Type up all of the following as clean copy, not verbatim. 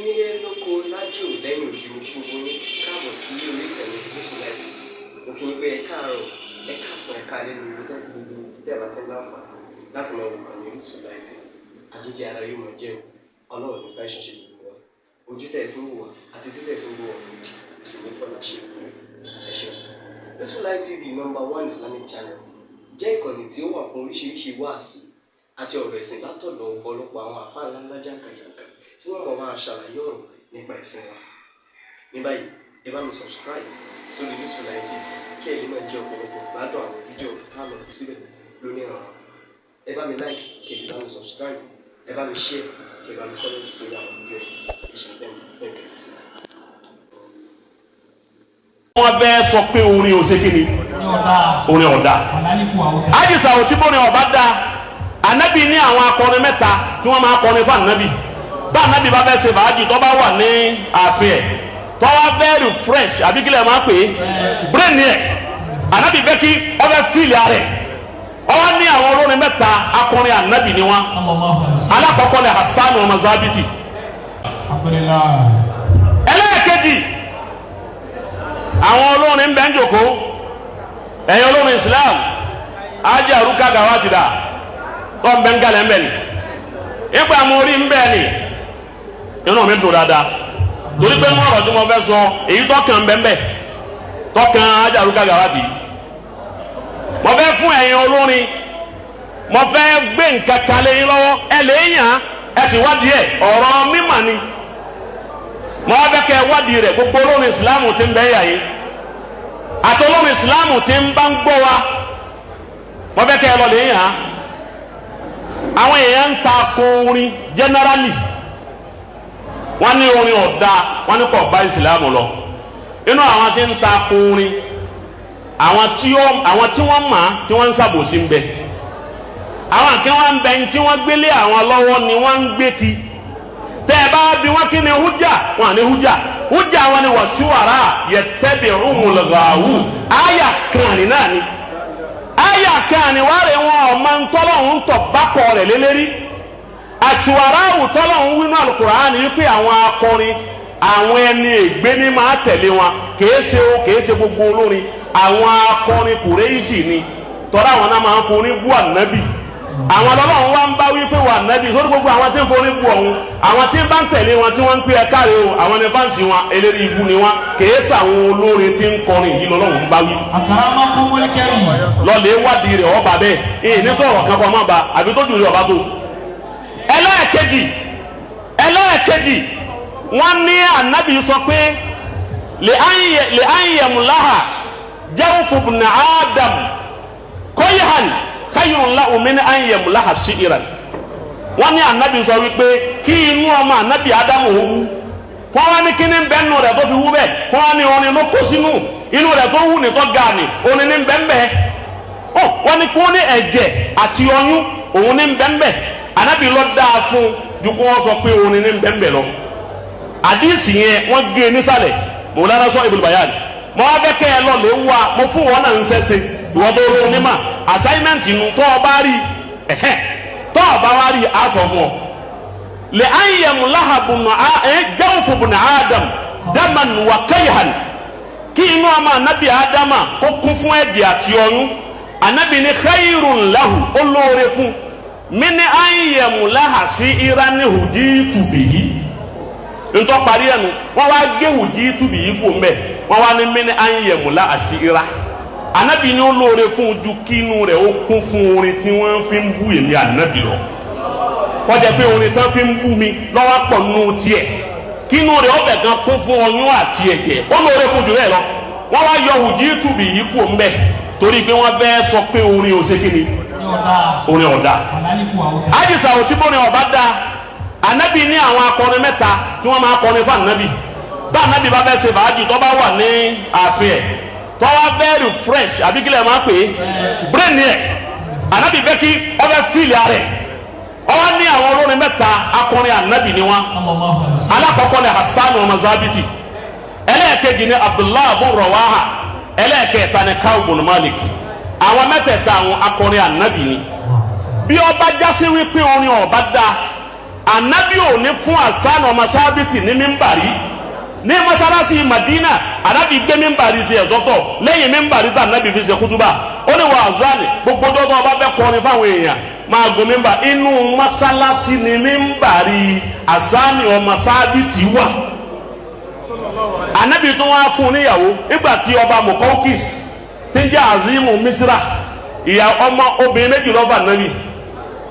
Nílé lóko lájò lẹ́yìn òjì mo kí gbogbo yín káàbọ̀ sí orí ìkànnì Gúúsùláìtì. Mo kí yín pé ẹ káàárọ̀, ẹ káàsán, ẹ káalẹ́ ní ibi tẹ́kù gbogbo tẹ́ bá tẹ́ láǹfààní láti máa wo ìkànnì Gúúsùláìtì. Àjíjẹ ara yóò máa jẹun, Ọlọ́run ní fẹ́ ṣọṣẹ́ gbogbo wa. Ojú tẹ̀ fún wa àti títẹ̀ fún gbogbo ọ̀rọ̀ òdì kò sì ní fọ́nà ṣe ẹ ṣeun. Gúúsùláìtì TV #1 Islamic channel jẹ́ ìkànnì tí ó wà fún oríṣiríṣi wáàsí àti ọ̀rọ̀ ẹ̀sìn látọ̀dọ̀ ọ̀pọ̀lọpọ̀ àwọn àfáà ńláńlá jàǹkàjàǹkà tí wọ́n mọ̀ máa ṣàlàyé ọ̀rọ̀ nípa ẹ̀sìn wa. Ní báyìí, ẹ bá mi subscribe sórí Gúúsùláìtì kí ẹ lè máa jẹ ọ̀pọ̀lọpọ̀ gbádùn àwọn fídíò táwọn fi síbẹ̀ lónìí ọ̀rọ̀. Ẹ bá mi like kí ẹ sì bá mi subscribe, ẹ bá mi share kí ẹ bá mi comment sórí àwọn fídíò ìṣẹ̀lẹ̀ bẹ́ẹ̀ ti sí. Wọ́n bẹ́ẹ̀ sọ pé orin ò ṣe kí ni orin ọ̀dà àdìsá ò tí bórin ọ̀bá dá ànábì ní àwọn akọrin mẹ́ta tí wọ́n máa kọrin fún ànábì bá ànábì bá fẹ́ ṣe fàájì tó bá wà ní ààfin ẹ̀ tó wá very fresh àbí kílẹ̀ máa pè é brain ẹ̀ ànábì fẹ́ kí ọ fẹ́ fíìlì rẹ̀ ọ wá ní àwọn olórin mẹ́ta akọrin ànábì ni wọ́n alákọ̀ọ́kọ́ ni Hasan ọmọ Zabiti ẹlẹ́ẹ̀kejì àwọn olórin ń bẹ ń jòkó ẹ̀yin olórin Islam ajé àrùkà gàwá ti dà tó ń bẹ ń galẹ̀ ń bẹ ni ìgbà mo rí ń bẹ ni inú mi dùn dáadáa torí pé mú ọ̀rọ̀ tí mo fẹ́ sọ èyí tọ́kàn ń bẹ ń bẹ tọ́kàn ajé àrùkà gàwá ti mo fẹ́ fún ẹ̀yin olórin mo fẹ́ gbé nǹkan kan lé yín lọ́wọ́ ẹ lè yàn ẹ sì wádìí ẹ̀ ọ̀rọ̀ mímọ̀ ni mo wá bẹ́ kẹ́ wádìí rẹ̀ gbogbo olórin Islam ti ń bẹ yà yín àti olórin Islam ti ń bá ń gbọ́ wa mo bẹ́ kẹ́ ẹ lọ lè yàn án àwọn èèyàn ń ta ko orin generally wọ́n ní orin ọ̀dà wọ́n ní kò bá Islam lọ inú àwọn tí ń ta ko orin àwọn tí wọ́n mọ̀ tí wọ́n ń ṣàbòsí ń bẹ àwọn kí wọ́n ń bẹ tí wọ́n gbélé àwọn lọ́wọ́ ni wọ́n ń gbé ti tẹ́ ẹ bá bí wọ́n kí ni hujja wọn à ní hujja wọn ni Wasiu yattabi'uhumul ghawu àyà kan náà ni àyà kan ni wàá rẹ̀ wọn ọ̀ma ń tọ́lọ́hún tọ̀ bákọ̀ rẹ̀ lélẹ́rí àtùwàrà tọ́lọ́hún wínú Al-Qur'ani wípé àwọn akọrin àwọn ẹni ègbé ní máa tẹ̀lé wọn kìí ṣe gbogbo olórin àwọn akọrin Kùrẹ́ṣì ni tọ́lá àwọn náà máa ń forí bú ànábì àwọn ọlọ́run wa ń bá wí pé wà nábì sórí gbogbo àwọn tí ń forí bu ọ̀hún àwọn tí ń bá ń tẹ̀lé wọn tí wọ́n ń pè ẹ́ káre o àwọn ní fáǹsì wọn eléré ibu ni wọn kèé sàwọn olórin tí ń kọrin yìí lọ́lọ́run ń bá wí. àkàràmọ́ kó wọlé kẹ́rì. lọ́lẹ̀ wádìí rẹ̀ ọba bẹ́ẹ̀ èyí ní sọ̀rọ̀ kankan máa ba àbí tó jù rẹ̀ ọba tó. ẹlẹ́ẹ̀kejì wọ́n ní ànábì sọ pé lè áyẹ̀mùláhà jawfu ibn Adam kọ́yìhàn khayrun lahu min an yamlaha shi'ran wọ́n ní ànábì sọ wípé kí inú ọmọ ànábì Ádámù wú wọ́n wá ní kíní bẹ́ẹ̀nù rẹ̀ tó fi wú bẹ́ẹ̀ wọ́n wá ní orin ló kó sínú inú rẹ̀ tó wú ní tó ga ni orin ní bẹ́ẹ̀nbẹ́ wọ́n ní kí wọ́n ní ẹ̀jẹ̀ àti ọyún òun ní bẹ́ẹ̀nbẹ́ ànábì lọ dáa fún ju kí wọ́n sọ pé orin ní bẹ́ẹ̀nbẹ́ lọ àdìsí yẹn wọ́n gé nísàlẹ̀ Mawlana sọ Ibn Bayan mo wá bẹ́ kẹ́ ẹ lọ lè wá mo fún wọn náà ń sẹ́sẹ́ ìwọ́n tó lóun ní mà assignment nù tó o bá rí tó o bá wá rí aṣọ fún ọ. lè áyẹ̀mú láhàbùnà jawfu ibn Adam daman wa kayhan kí inú ọmọ anabi Adama kó kún fún ẹ̀jẹ̀ àti ọyún anabi ní khayrun lahu olóore fún min áyẹ̀mú láhà sí irani hujitu bihi ntọ́ parí ẹnu wọ́n wá gé hujitu bihi kú mbẹ́ wọ́n wá ní min áyẹ̀mú láhà sí ira anabi ni olóore fún ju kínú rẹ̀ ó kún fún orin tí wọ́n fi ń bú èmi anabi lọ kọjá pé orin tán fi ń bú mi lọ́wọ́ pọ̀ nù tiẹ̀ kínú rẹ̀ ọbẹ̀ kan kún fún ọyún àti ẹ̀jẹ̀ olóore fún jù bẹ́ẹ̀ lọ wọ́n wá yọ hujitu bihi kú mbẹ́ torí pé wọ́n bẹ́ẹ̀ sọ pé orin ò ṣe kí ni orin ọ̀dà àdìsá ò tí bórin ọ̀bá dá anabi ní àwọn akọrin mẹ́ta tí wọ́n máa kọrin fún anabi bá anabi bá fẹ́ ṣe fàájì tó bá wà ní ààfin ẹ̀ tọ́wọ́ very fresh àbí kílẹ̀ máa pè é brain ẹ̀ anabi fẹ́ kí ọ fẹ́ fíìlì rẹ̀ ọ wá ní àwọn olórin mẹ́ta akọrin anabi ni wọn alákọ̀ọ́kọ́ ni Hasan ọmọ Zabiti ẹlẹ́ẹ̀kejì ni Abdul ibn Rawaha ẹlẹ́ẹ̀kẹta ni Ka'b ibn Malik àwọn mẹ́tẹ̀ẹ̀ta àwọn akọrin anabi ni bí ọba jásí wípé orin ọba dá anabi ò ní fún Hasan ọmọ Sábìtì ní mímbàrí ní mọ́sálásí Madina. Anabi gbé mímbàrí tiẹ̀ sọ́tọ̀ lẹ́yìn mímbàrí tá anabi fi ṣe kútúbà. Ó ní wà Hasan gbogbo dọ́dọ̀ ọba bẹ́ẹ̀ kọrin fáwọn èèyàn máa gun mímbà inú mọ́sálásí ni mímbàrí Hasan ọmọ Sábìtì wà. Anabi tó wá fún níyàwó nígbà tí ọba Mokokis tí ń jẹ́ Azimu Misra ìyá ọmọ obìnrin méjì lọ́ba Anabi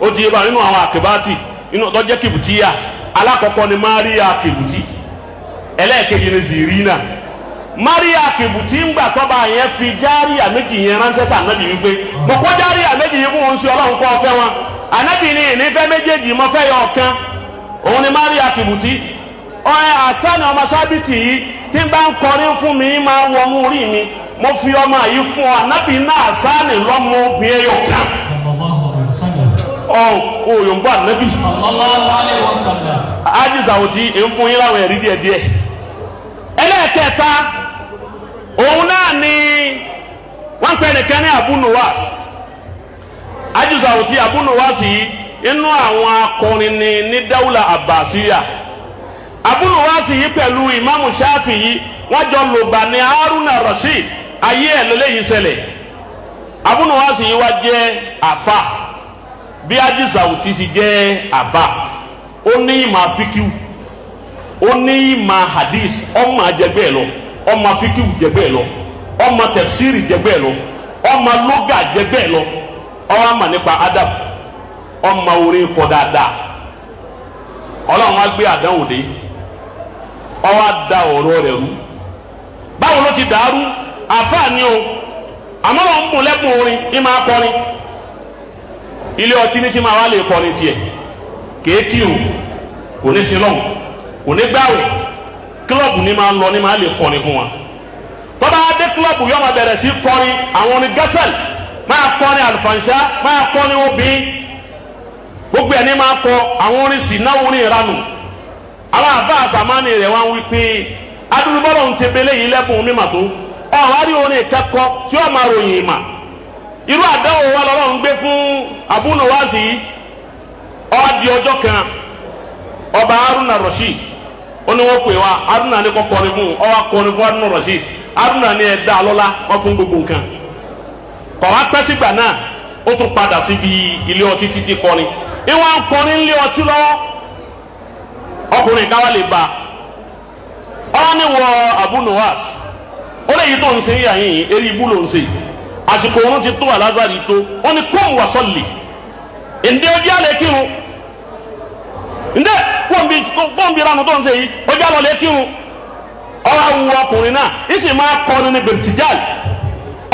ó ti yé ba nínú àwọn àkèbátì inú tó jẹ́ kìbùtìyà alákọ̀ọ́kọ́ ni Maria kìbùtì ẹlẹ́ẹ̀kejì ni Zirina. Maria kìbùtì ńgbà tọ́ba yẹn fi járíà méjì yẹn ránṣẹ́ sí Anabi wípé mo kó járíà méjì yìí fún òun sí Ọlọ́run kọ́ ọ̀fẹ́ wọn. Anabi ní ìnífẹ́ méjèèjì mo fẹ́ yọ ọ̀kan òun ni Maria kìbùtì. Ọ̀rẹ́ Hasan ọmọ Sábìtì yìí tí ń bá ń kọrin fún mi máa wọnú orí mi mo fi ọmọ yìí fún ọ. Anabi náà Hasan lọ́mọ obìnrin yọ kan. Òyìnbó Anabi ajísàwòtí èéfún yín láwọn ẹ̀rí díẹ̀díẹ̀. Ẹlẹ́ẹ̀kẹta òun náà ni wọ́n pẹ́ nìkan ní Abu Nuwas. Ajísàwòtí Abu Nuwas yìí inú àwọn akọrin ní Dawla Abbasiya. Abu Nuwas yìí pẹ̀lú Imamu Shafi yìí wọ́n jọ lògbà ní Haruna Rashid ayé ẹ̀ lélẹ́yìí ṣẹlẹ̀. Abu Nuwas yìí wá jẹ́ àfa bí Ajísàwòtí sì jẹ́ àbá. Ó ní ìmọ̀ àfikíw ó ní ìmọ̀ hadith ọmọ àjẹgbẹ́ lọ ọmọ àfikíw jẹgbẹ́ lọ ọmọ tẹfsiri jẹgbẹ́ lọ ọmọ lóga jẹgbẹ́ lọ ọmọ àmà nípa adab ọmọ orin kọ dáadáa. Ọlọ́run wá gbé àdánwò dé ọwọ́ da ọ̀rọ̀ rẹ̀ rú. Báwo ló ti dàrú? Àfáàní o àmọ́ wọn ń mú lẹ́kùn orin ní máa kọrin ilé ọtí ní tí máa wá lè kọrin tiẹ̀ kéèkì o kò ní sinọ́ kò ní gbáwé kílọ̀bù ní máa lọ ní máa lè kọrin fún wa. Tọ́ba adé kílọ̀bù yóò máa bẹ̀rẹ̀ sí kọrin àwọn orin gẹ́sẹ̀lì máa kọrin àlùfànṣá máa kọrin obìnrin gbogbo ẹni máa kọ àwọn orin sì náà orin ìranù. Àwọn àbá àsàmánì rẹ̀ wá ń wí pé adúlúbọ́lọ̀ ń tebele yìí lẹ́bùn mímà tó ọ̀hárí orin ìkẹ́kọ̀ọ́ tí ó máa ròyìn ìmà. Irú àdánwò wa lọ́rọ̀ ń gbé fún Abu Nuwas yìí. Ó di ọjọ́ kan ọba Haruna Rashid ó ní wọ́n pè wá Haruna ní kọ́ kọrin fún ọ wá kọrin fún Haruna Rashid. Haruna ní ẹ̀dá lọ́lá wọ́n fún gbogbo nǹkan. Kọ̀ wá pẹ́ sígbà náà ó tún padà síbi ilé ọtí títí kọrin. Ìwọ̀n kọrin ilé ọtí lọ́wọ́ ọkùnrin káwá lè ba ọ ní wọ Abu Nuwas ó lè yí tó ń ṣe yíyà yìí eré ibú ló ń ṣe àsìkò òun ti tó Al-Azhari tó ó ní kóòmù wà sọ́ọ̀lì ǹdẹ́ ojú àlẹ́ kírun ǹdẹ́ kóòmù ìranù tó ń ṣe yìí ojú àlọ́ lẹ́ kírun ọwọ́ awu ọkùnrin náà ìsì máa kọrin ní bẹ̀rẹ̀tìjáàlì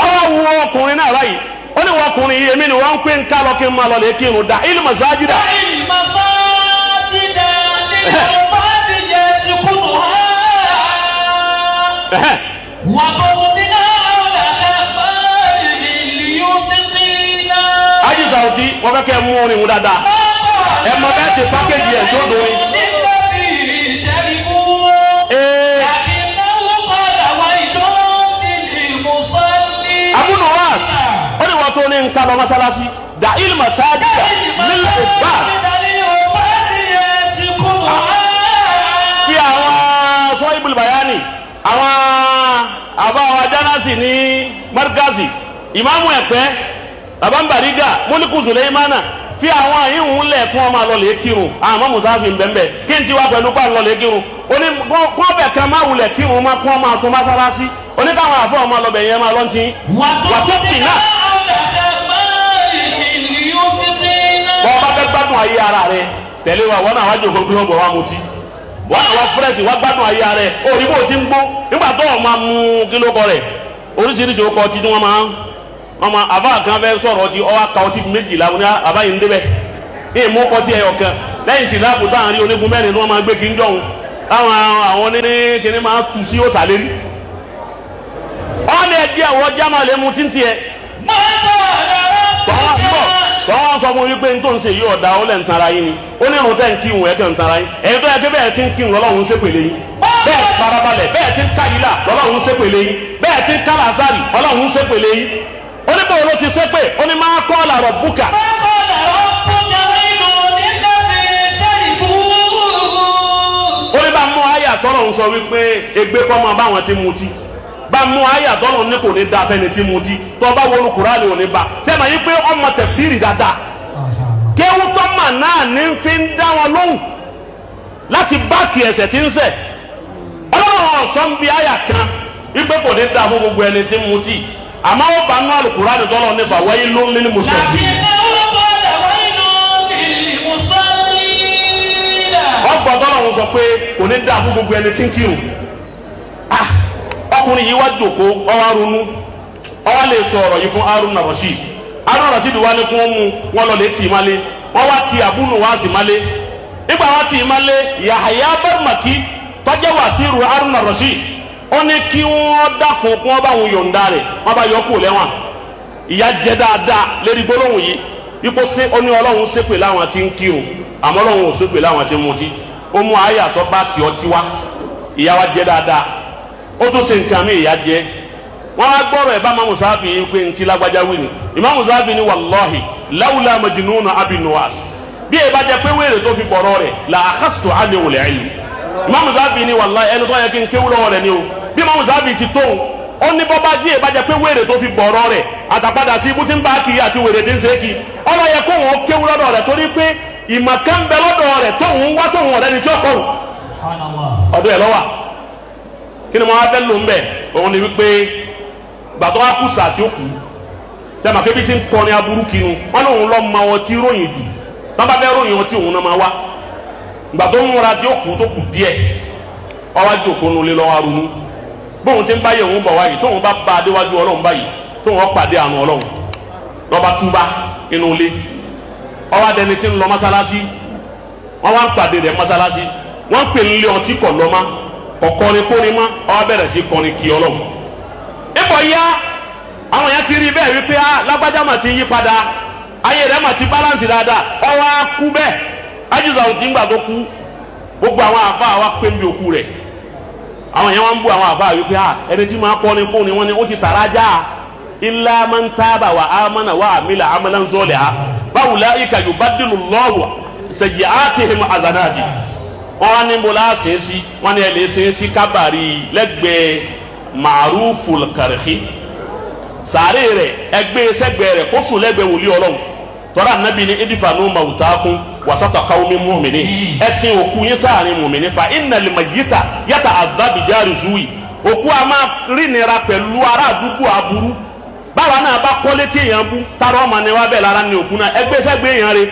ọwọ́ awu ọkùnrin náà báyìí ó ní wọ́n ọkùnrin yìí èmi ni wọ́n ń pè ń ká lọ kí n máa lọ lẹ́ kírun dá ilé masajida. Ajísàwòtí wọ́n fẹ́ kẹ́ mú orin wù dáadáa ẹ mọ bẹ́ẹ̀ ti pákéjì ẹ̀ tó dùn yín. Abu Nuwas ó ní wọ́n tó ní nǹkan lọ mọ́sálásí dà ilé masajida nílùú ọba. Kí àwọn sọ ibùdó bayani àwọn àbá àwọn ajánásì ní markazi ìmáàmù ẹ̀pẹ́ babambariga múlíkù Suleimana fi àwọn àyíhùn lẹ̀kún ọmọ àlọ́lẹ̀ kírun àmọ́ musafin bẹ̀m̀bẹ̀ kí n ti wá pẹ̀lú pa àlọ́lẹ̀ kírun oní kọ́ọ̀bẹ̀ kan máa wulẹ̀ kírun máa kún ọmọ àsun mọ́sálásí oníkàwọn àfọ́ ọmọ àlọ́bẹ̀ yẹn máa lọ́ntì wàtọ́kì náà. wọ́n bá fẹ́ gbádùn ayé ara rẹ tẹ̀lé wa wọ́n náà wájú òkú gbé wá mutí wọ́n náà wá fúrẹ́sì wá gbádùn ayé ara rẹ òní bò ti ń gbó nígbà tó ọ̀ máa mú kílókọ rẹ̀ oríṣiríṣi ó kọ tí wọ́n máa ń ọmọ àbá kan fẹ́ sọ̀rọ̀ ti ọwọ́ aka ọtí méjìlá wọn ní àbá yìí ń débẹ̀ ní ìmú ọtí ẹyọ kan lẹ́yìn sí láàbù táwọn rí onígun mẹ́rin ni wọ́n máa gbé kí ń jọ̀hún táwọn àwọn ní kíní máa tù sí òsàlérí. wọ́n lè di àwọn jámà lè mu títí ẹ. tọ́wọ́n sọ fún mi pé n tó ń ṣe yí ọ̀dà ó lẹ̀ ń tara yín ni ó ní ìrùn tẹ́ ń kí ìwọ̀n ẹ̀ kẹ́ ń tara yín ẹ̀yin tó yẹ kí bẹ́ẹ̀ ti ń kí ìwọ̀n lọ́wọ́ ń ṣépèlé yín bẹ́ẹ̀ farabalẹ̀ bẹ́ẹ̀ ti ń káyìlá lọ́wọ́ ń ṣépèlé yín bẹ́ẹ̀ ti ń kálásárì ọlọ́wọ́ ń ṣépèlé yín oníbò ló ti ṣépè ó ní máa kọ́ làrọ̀ búkà. máa kọ́ làrọ̀ búkà nínú nílẹ̀ fi ṣẹ́rìbù. tọ́lọ̀ ń sọ wípé egbe kọ́ máa bá wọn ti mutí bá mú àyà tọ́lọ̀ ní kò ní da fẹ́ni tí mutí tó bá wọnú Kùránì ò ní bá sẹ́mi yìí pé ọmọ tẹ̀fsírì dáadáa kéwú tọ́mà náà ní fi ń dá wọn lóhùn láti báàkì ẹ̀ṣẹ̀ tí ń ṣẹ̀ ọlọ́run ọ̀sán bí àyà kan wípé kò ní da fún gbogbo ẹni tí mutí àmọ́ ó bá nú Al-Kùránì tọ́lọ̀ nípa wailun lil musallin. ọgbọ̀n tọ́lọ̀ ń sọ pé kò ní da fún gbogbo ẹni tí ń kírun ọkùnrin yìí wá jòkó ọwá ronú ọwá lè sọ ọ̀rọ̀ yìí fún Haruna Rashid wá ní kún mú wọn lọ lè tì í málé wọn wá ti àbúrò wá sí málé nígbà wọn tì í málé Yahya Barmaki tọ́jẹ́ Wasiu Haruna Rashid ó ní kí wọ́n dákun kí wọ́n bá wọn yọ̀ǹda rẹ̀ wọ́n bá yọ kó lẹ́wọ̀n ìyá jẹ dáadáa lérí gbólóhùn yìí ipò sí ó ní Ọlọ́run ṣépè láwọn tí ń kírun àmọ́ Ọlọ́run ò ṣépè láwọn tí ń mutí ó mú àyàtọ̀ bá kí ọtí wá ìyá wa jẹ dáadáa ó tún ṣe nǹkan mi ìyá jẹ wọn á gbọ́rọ̀ ẹ̀ bá Imam Shafi'i yìí pé ntí lágbájá wí ni Imam Shafi'i ni wàlláhi lawla majnun Abi Nuwas bí ẹ bá jẹ pé wéèrè tó fi bọ̀rọ̀ rẹ̀ la akhastu anhu al-ilm Imam Shafi'i ni wàlláhi ẹni tó yẹ kí n kéwú lọ́wọ́ rẹ̀ ni o bí Imam Shafi'i ti tóun ó ní bọ́ bá bí ẹ bá jẹ pé wéèrè tó fi bọ̀rọ̀ rẹ̀ àtàpadà sí ibú tí ń bá kiri àti wèrè tí ń ṣe kí ọlọ́ yẹ kó wọn kéwú lọ́dọ̀ rẹ̀ torí pé ìmọ̀kẹ́ ń bẹ lọ́dọ̀ rẹ̀ tóun wá tóun ọ̀rẹ́ ni tí ó kọ̀ ọdún ẹ̀ lọ́wọ́ kí ni mo wá fẹ́ lò ń bẹ̀ òun ni wípé gbàtọ́ wa kú sàtí ó kú tẹ́lẹ̀ kébi tí ń kọrin aburú kinu wọn ní òun lọ ma ọtí ròyìn jù tọ́ba fẹ́ ròyìn ọtí òun náà máa wá gbàtọ́ ń múra tí ó kú tó kù díẹ̀ ọwọ́ àjòkó nulẹ̀ lọ́wọ́ arúnú bóun ti ń báyìí òun bọ̀ wáyìí tóun bá ba adéwájú ọlọ́run báyìí tóun wọ́n pàdé àánú ọlọ́run lọ́ba túbá inú ilé ọwọ́ adẹni tí ń lọ mọ́sálásí wọ́n wá ń pàdé rẹ̀ mọ́sálásí wọ́n ń pè ń lé ọtí kọ̀ lọ́mọ́ ọkọrin kóni mọ ọwọ bẹ̀rẹ̀ sí kọrin kí Ọlọ́run ipò ya àwọn yẹn ti rí bẹ́ẹ̀ wípé lágbájá mà ti yí padà ayé rẹ̀ mà ti balance dáadáa ọwọ akú bẹ́ẹ̀ ajúzà òtí ńgbà tó kú gbogbo àwọn àfa wa pé ń bí òkú rẹ̀ àwọn yẹn wọn ń bú àwọn àfa wípé ẹni tí máa kọrin kóni wọn ni ó ti tàrà já illa man taba wa amana wa amila amalan soliha faulaika yubaddilullahu sayyi'atihim hasanati wọn ní bọlá ṣèṣì wọn ní ẹlẹ ṣèṣì kábàárì lẹ́gbẹ̀ẹ́ Ma'ruful Karhi sàárè rẹ̀ ẹgbẹ́ sẹ́gbẹ̀ẹ́ rẹ̀ kó sùn lẹ́gbẹ̀ẹ́ wòlíì Ọlọ́run tọ́lá nàbí ní idifanu mawtakum wasata qawmin mu'minin ẹ̀sìn òkú yín sáàrin mùmìnì fa innal mayyita yata'adha bi jari zuwi òkú a máa rí nira pẹ̀lú ará àdúgbò aburú báwa náà bá kọ́lé tí èèyàn bú tààrọ̀ ọmọ ni wá bẹ́ẹ̀ lára ní òkú náà ẹgbẹ́ sẹ́gbẹ̀ẹ́ èèyàn rẹ̀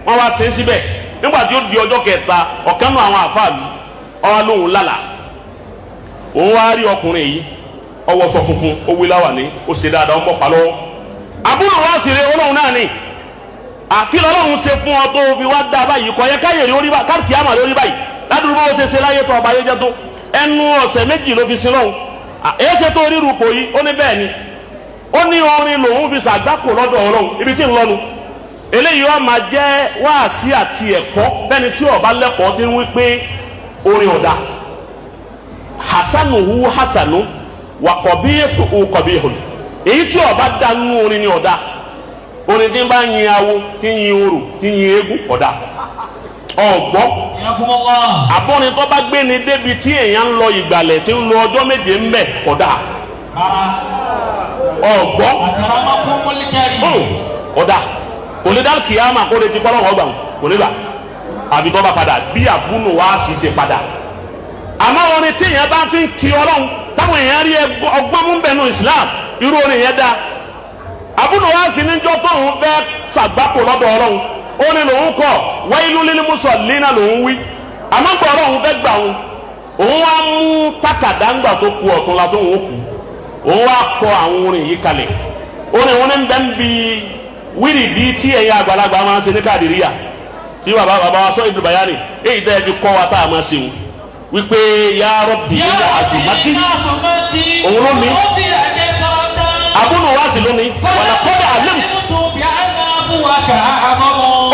wọ́n wá sí síbẹ̀ nígbà tí ó di ọjọ́ kẹta ọ̀kan náà àwọn àfáàlú ọwọ́ lóhùn lálà òun wá rí ọkùnrin yìí ọwọ́ sọ funfun ó wí láwàní ó ṣe dáadáa ó mọ̀pá lọ́wọ́ àbúrò wá sí rẹ olóhùn náà ni àkìlọ̀ ọlọ́run ṣe fún ọ tó fi wá dá báyìí kọ̀ yẹ káyè rí orí báyìí káàkiri àmà lórí báyìí ládùúgbò ó ṣe ṣe láyé tó ọba ayéjẹ tó ẹnu ọ̀sẹ̀ méjì ló fi sin lọ́hùn èyí ṣe tó ríru pò yìí ó ní bẹ́ẹ̀ ni ó ní orin lòun fi ṣàgbákò lọ́dọ̀ Ọlọ́run ibi tí ń lọ́nu eléyìí ó máa jẹ́ wáàsí àti ẹ̀kọ́ bẹ́ni tí ọba lẹ́kọ̀ọ́ ti ń wí pé orin ọ̀dà hasanuhu hasanu wà kọ̀bíyèhu kọ̀bíyèhu èyí tí ọba dánú orin ni ọ̀dà orin tí ń bá yin awo tí ń yin orò tí ń yin eégún ọ̀dà ọ̀gbọ́ àbọ̀rin tó bá gbé ni débi tí èèyàn ń lọ ìgbàlẹ̀ tí ń lọ ọjọ́ méje ń bẹ̀ ọ̀dà ọ̀gbọ́ ọ̀dà kò lè dá kìáma kó lè ti kọ́ lọ́wọ́ gbà kò lè gbà àbí tó bá padà bí àbúnú wa sì ṣe padà àmọ́ orin tí èèyàn bá fi ń kí Ọlọ́run táwọn èèyàn rí ọgbọ́n mú bẹ̀nu Islam irú orin yẹn dá àbúnú wa sì níjọ́ tóun fẹ́ ṣàgbákò lọ́dọ̀ Ọlọ́run ó ní lòun kọ wailul lil musallina lòun wí àmọ́ gbọ́ Ọlọ́run fẹ́ gbà òun wá mú tákàdá ńgbà tó ku ọ̀tún la tó ń kú òun wá kọ àwọn orin yìí kalẹ̀ orin wọn ní bẹ́ẹ̀ ń bi wíìrìdì tí ẹ̀yin àgbàlagbà máa ń ṣe ní Kàdíríyà tí bàbá wa sọ Ibnu Bayani èyí tẹ́ ẹ fi kọ́ wa tá a máa ṣe wọn wípé ya Rabbi ilé àzùmátì òun ló ní abúlé wa sì ló ní wàlá kọ́dà àlẹ́mù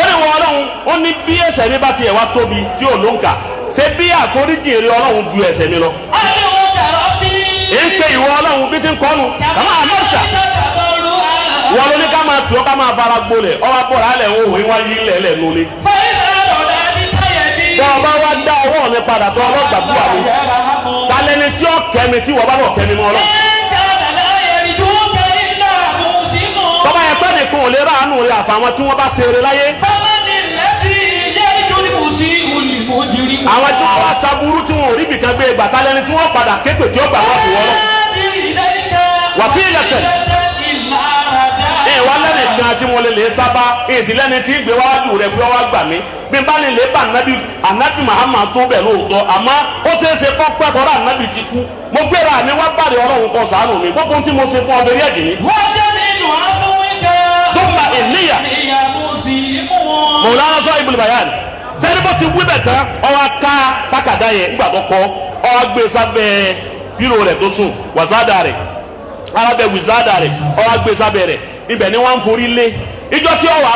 ó ní wọn Ọlọ́run ó ní bí ẹ̀ṣẹ̀ mi bá tiẹ̀ wá tóbi tí ò ló ń kà ṣé bí àforíjì èrè Ọlọ́run ju ẹ̀ṣẹ̀ mi lọ. èyí pé ìwọ Ọlọ́run bí ti ń kọ́nu kàmá àmọ́ṣà wọ́n ló ní ká máa tó ká máa fara gbolẹ̀ ọba bọ̀rọ̀ alẹ̀ ń wò wá yí lẹ̀lẹ̀ nulẹ̀. bọ́ọ̀ bá wá dá ọwọ́ mi padà tó ọlọ́gbàdúrà mi talẹ́ni tí ó kẹ́mi tí wọ́n bá lọ kẹ́mi mọ́ lọ. tọ́ba yẹn pẹ́ nìkan ò lè ráàánú rẹ̀ àfàwọn tí wọ́n bá ṣe eré láyé. àwọn tí wọ́n wá sábúrú tí wọ́n ò rí bìkan gbé gbà talẹ́ni tí wọ́n padà képe tí ó gbà wọ́n fi wọ́n lọ. Wasilatan wà lẹ́nu ìgbìmọ̀ tí mo lè sábà èsì lẹ́ni tí ìgbé wájú rẹ̀ pé wọ́n gbà mí bí n bá ní lè bá anabi Muhammad tó bẹ̀ lóòótọ́ àmọ́ ó ṣeé ṣe kọ́ pẹ́ tọ́ra anabi ti kú mo gbéra mi wá bàrẹ̀ ọlọ́run kan ṣàánú mi gbogbo tí mo ṣe fún ọdẹ yẹ́dì ni. wọ́n jẹ́ nínú àbúwíkẹ́ tó ń ba ènìyàn Mawlana sọ Ibn Bayan sẹ́ni bó ti wí bẹ̀ tán ọwọ́ ká tákàdá yẹn nígbà tó kọ́ ọwọ́ gbé sábẹ́ bírò rẹ̀ tó sùn wàsádà rẹ̀ alábẹ́ wìzádà rẹ̀ ọwọ́ gbé sábẹ́ rẹ̀ ibẹ̀ ni wọ́n ń forí lé ìjọ tí ọwọ́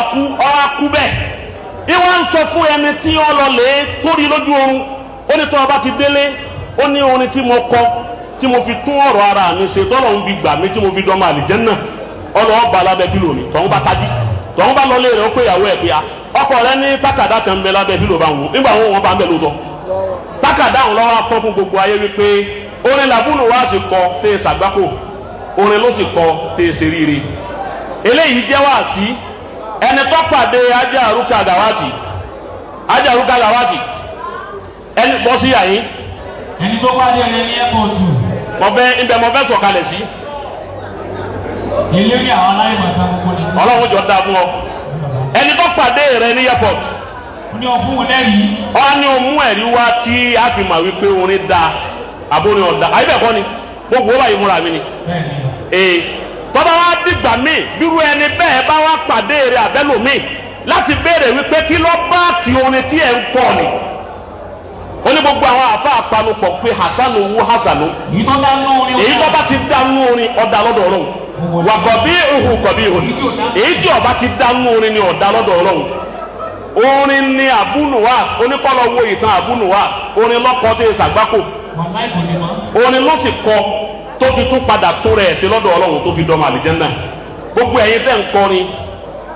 akú bẹ́ẹ̀ ìwọ́n ń sọ fún ẹni tí ó lọ lè torí lójú oorun ó ní tó ọba ti délé ó ní orin tí mo kọ tí mo fi tún ọ̀rọ̀ ara mi ṣe tọ́lọ̀ ń fi gbà mí tí mo fi dọ́mọ àlìjẹ́nnà ọlọ́wọ́ bá lábẹ́ bílò mi tọ́hún bá tají tọ́hún bá lọlé rẹ̀ ó pé ìyàwó ẹ̀ pé ọkọ rẹ ní tákàdá kan ń bẹ lábẹ́ bílò bá wọn nígbà wọn bá ń bẹ lóòótọ́ tákàdá òun lọ́wọ́ fọ́ fún gbogbo ayé wípé orin làbúlù wá sí kọ tẹ́ ṣàgbákò orin ló sì kọ tẹ́ ṣe ríire eléyìí jẹ́ wá sí ẹni tó pàdé ajá àrúkà gàwátì ẹni bọ́ sí àyín ẹni tó pàdé ẹni ní ẹ́pọ̀tù mo fẹ́ sọ̀kalẹ̀ sí ìlérí àwọn aláìmọ̀ká gbogbo ni ọlọ́run jọ dá fún ọ ẹni tó pàdé rẹ ní airport ó ní ọ̀fún wọn lẹ́rìí ọ ní òmú ẹ̀rí wá tí a fi mà wípé orin da àbórin ọ̀dà àyíbẹ̀kọ́ ni gbogbo wà ìmúra mi ni tọ́ba wa dìgbà míì bírú ẹni bẹ́ẹ̀ bá wá pàdé rẹ̀ àbẹ́lòmíì láti béèrè wípé kí ló bá kí orin tí ẹ̀ ń kọ́ ni ó ní gbogbo àwọn àfa àpanupọ̀ pé hasanu wu hasanu èyí tó bá ti dánú orin ọ̀dà lọ́dọ̀ ọlọ́run wà kọ̀bí ìhù kọ̀bí ìhù èyí tí ọba ti dánú orin ni ọ̀dà lọ́dọ̀ ọlọ́run orin ni abúnuwa oníkọ́lọ́wọ́ ìtàn abúnuwa orin lọ́kọ́ tó yẹ sàgbákò orin ló sì kọ tó fi tún padà tó rẹ̀ sí lọ́dọ̀ ọlọ́run tó fi dọ́mọ àlìjẹ́nnà gbogbo ẹ̀yin tẹ́ ń kọrin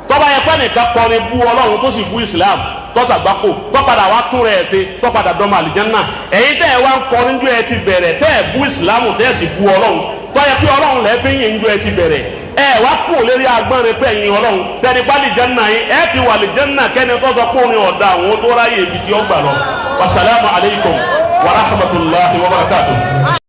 tọ́ba yẹn pẹ́ nìkan kọrin bú ọlọ́run tó sì bú Islam tó ṣàgbákò tó padà wá tún rẹ̀ sí tó padà dọ́mọ àlìjẹ́nnà ẹ̀yin tẹ́ ẹ wá ń kọrin ju ẹ ti bẹ̀rẹ̀ tẹ́ ẹ bú Islam tẹ́ ẹ sì bú ọlọ́run tó yẹ kí ọlọ́run lẹ́ fi yìn ju ẹ ti bẹ̀rẹ̀ ẹ wá kú lérí agbọ́nrin pé ẹ̀yin ọlọ́run sẹ́ni bá àlìjẹ́nnà yín ẹ ti wà àlìjẹ́nnà kẹ́ni tó sọ pé orin ọ̀dà àwọn tó ráyè ibi tí ó gbà lọ. Wassalamu alaikum wa rahmatullahi wa barakatuh.